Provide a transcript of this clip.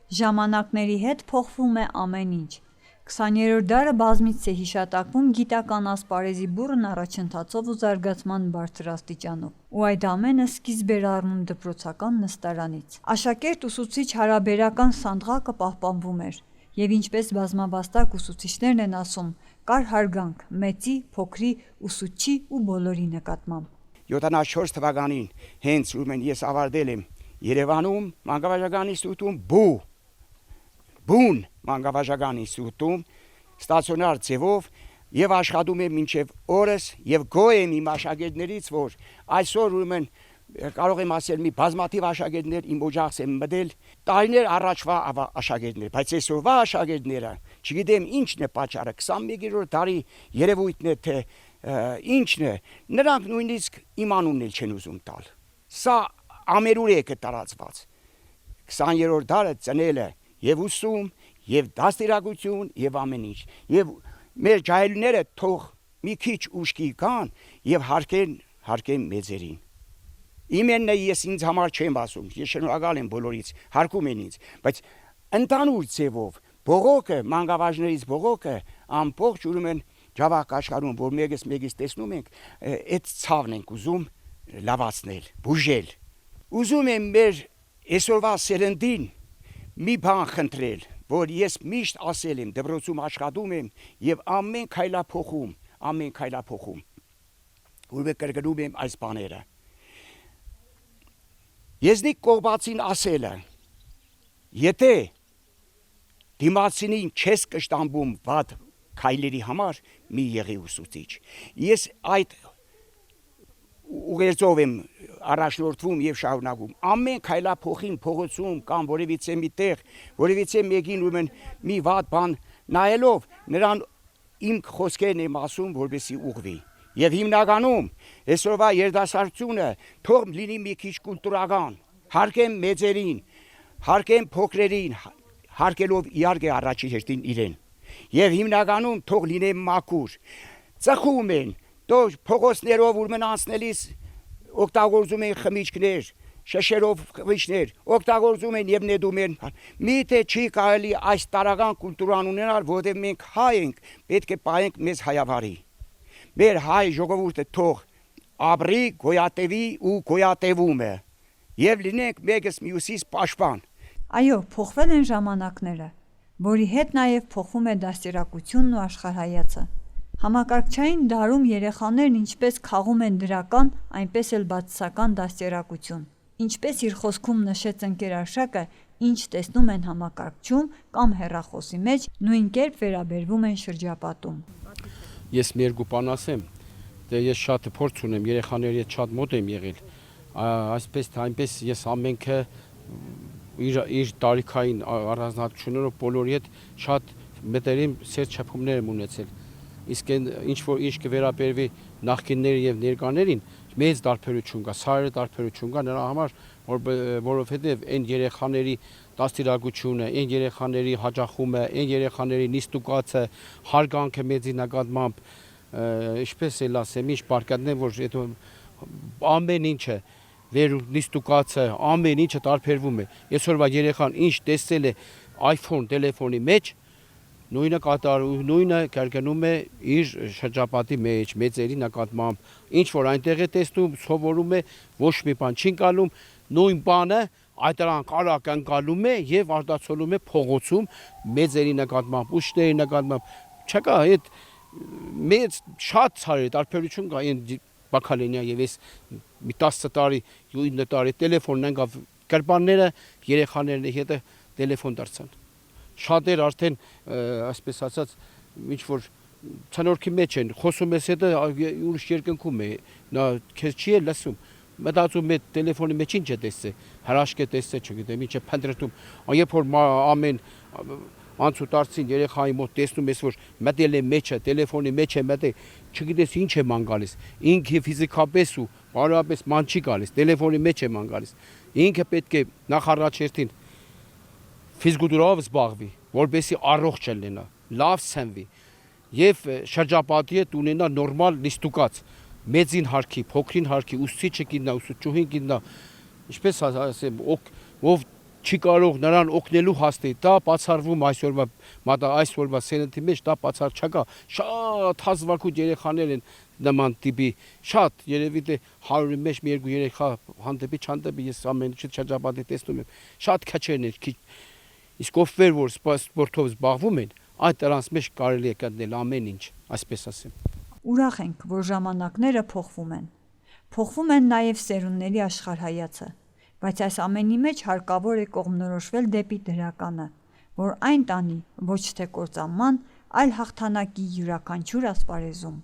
Ժամանակների հետ փոխվում է ամեն ինչ։ 20-րդ դարը բազմիցս է հիշատակվում գիտական ասպարեզի բուռն առաջընթացով ու զարգացման բարձր աստիճանով, ու այդ ամենը սկիզբ էր առնում դպրոցական նստարանից։ Աշակերտ-ուսուցիչ հարաբերական սանդղակը պահպանվում էր, և ինչպես բազմավաստակ ուսուցիչներն են ասում, կար հարգանք մեծի, փոքրի, ուսուցչի ու բոլորի նկատմամբ։ 74 թվականին հենց ես ավարտել եմ Երևանում մանկավարժական ինստիտուտում բուն մանկավարժական ինստիտուտում ստացիոնար ձևով եւ աշխատում եմ մինչեւ օրս եւ գոհ եմ իմ աշակերտներից, որ այսօր կարող եմ ասել մի բազմաթիվ աշակերտներ իմ օջախս են մտել տարիներ առաջվա աշակերտներ, բայց այսօրվա աշակերտները չգիտեմ ինչն է պատճառը 21-րդ դարի երևույթն է թե ինչն է, նրանք նույնիսկ իմ անունն էլ չեն ուզում տալ։ Սա ամերուրեք է տարածված։ 20-րդ դարը ծնել է եւ ուսում, եւ դաստիարակություն, եւ ամեն ինչ։ Եվ մեր ջահելները թող մի քիչ ուշքի գան եւ հարգեն մեծերին։ Իմենն է ես ինձ համար չեմ ասում, ես շնորհակալ եմ բոլորից, հարգում են ինձ, բայց ընդհանուր ձևով բողոքը, մանկավարժներից բողոքը ամբողջ ուրեմն ջավախ աշխարհում, որ մեկից տեսնում ենք, այդ ցավն ենք ուզում լավացնել, բուժել։ Ուզում եմ մեր այսօրվա սերնդին մի բան խնդրել, որ ես միշտ ասել եմ, դպրոցում աշխատում եմ եւ ամեն քայլափոխում, որ կրկնում եմ այս բաները։ Եզնիկ կողբացին ասել է, եթե դիմացինին չես կշտամբում վատ քայլերի համար, մի եղի ուսուցիչ։ Ես այդ ուղերձով եմ առաջնորդվում եւ շարունակում։ Ամեն քայլափոխին փողոցում կամ որևիցե մի տեղ, որևիցե մեկին ուրեմն մի վատ բան նայելով, նրան իմ խոսքերն եմ ասում, որպեսզի ուղղվի։ Եվ հիմնականում այսօրվա երիտասարդությունը թող լինի մի քիչ կուլտուրական, հարգեն մեծերին, հարգեն փոքրերին, հարգելով իհարկե առաջի հերթին իրեն։ Եվ հիմնականում թող լինեն մաքուր։ Ծխում են, դու փողոցներով ուրմն անցնելիս օգտագործում են խմիչքներ, շշերով խմիչքներ, օգտագործում են եւ նետում են։ Միթե չի կարելի այս տարական կուլտուրան ունենալ, որովհետեւ մենք հայ ենք, պետք է պահենք մեզ հայավարի։ Մեր հայ ժողովուրդը թող ապրի, գոյատևի ու գոյատևում է։ Եվ լինենք մեկս մյուսից պաշտպան։ Այո, փոխվել են ժամանակները, որի հետ նաև փոխվում է դաստիարակությունն ու աշխարհայացը։ Համակարգչային դարում երեխաներն ինչպես խաղում են դրական, այնպես էլ բացասական դաստիարակություն։ Ինչպես իր խոսքում նշեց ընկեր Արշակը, ինչ տեսնում են համակարգչում կամ հեռախոսի մեջ, նույն կերպ վերաբերվում են շրջապատում։ Ես մի երկու բան ասեմ, դե ես շատ փորձ ունեմ, երեխաների հետ շատ մոտ եմ եղել, այսպես թե այնպես ես ամենքը իր տարիքային առանձնահատկություններով բոլորի հետ շատ մտերիմ սերտ շփումներ եմ ունեցել, իսկ ինչ կվերաբերվի նախկինների եւ ներկաներին, մեծ դարբերություն կա, սարերը դարբերություն կա նրա համար, որովհետեւ այն երեխաների դաստիարակությունը, այն երեխաների հաճախումը, այն երեխաների նիստուկացը, հարգանքը մեծի նկատմամբ, ինչպես էլ ասեմ, ինչ բարգանեմ, որ ամեն ինչը վեր նիստուկացը, ամեն ինչը տարբերվում է։ Այսօրվա երեխան ինչ տեսել է iPhone տելեֆոնի մեջ, նույնը կատարում, նույնը կրկնում է իր շրջապատի մեջ, մեծերի նկատմամբ, ինչ որ այնտեղ է տեսնում, սովորում է, ոչ մի բան չի անցնում, նույն բանը այդ արագ անցնում է եւ արտացոլում է փողոցում մեծերի նկատմամբ, ուշների նկատմամբ։ Չկա այդ մեծ շատ ցարի տարբերություն կա այն բակալենիա եւ այս մի 10 տարի, 9 տարի տելեֆոնն անկավ կրպանները երեխաների հետ տելեֆոն դարձան։ Շատեր արդեն այսպես ասած ինչ որ ցանորքի մեջ են, խոսում ես հետո ուրիշ երկնքում է, նա քեզ չի լսում։ Մտածում է տելեֆոնի մեջ ինչ է տեսել, հրաշք է տեսել, չգիտեմ, ինչ է փնտրում։ Երբ որ ամեն անցուդարձին երեխայի մոտ տեսնում ես, որ մտել է մեջը, տելեֆոնի մեջ է մտել, չգիտես ինչ է ման գալիս։ Ինքը ֆիզիկապես ու բարոյապես ման չի գալիս, տելեֆոնի մեջ է ման գալիս։ Ինքը պետք է նախ առաջերտին ֆիզկուլտուրով զբաղվի, որպեսզի առողջ լինի, լավ սնվի եւ շրջապատի հետ ունենա նորմալ նիստուկած, մեծին հարկի, փոքրին հարկի, ուսուցիչը կիննա, ուսուցչուհին կիննա, ինչպես ասեմ, ով չի կարող նրան օգնելու հասնել, դա բացառվում այսօրվա սերնդի մեջ դա բացառ չկա, շատ հազվագյուտ երեխաներ են նման տիպի, շատ երևի թե 100-ի մեջ մի երկու երեխա հանդեպի ես ամեն ինչ շրջապատի տեսնում եմ, շատ քչերն են, իսկ ովքեր որ սպորտով զբաղվում են, այդ դրանց մեջ կարելի է գտնել ամեն ինչ, այսպես ասեմ։ Ուրախ ենք, որ ժամանակները փոխվում են։ Փոխվում են նաև սերունդների աշխարհայացը, բայց այս ամենի մեջ հարկավոր է կողմնորոշվել դեպի դրականը, որ այն տանի ոչ թե կործանման, այլ հաղթանակի յուրաքանչյուր ասպարեզում։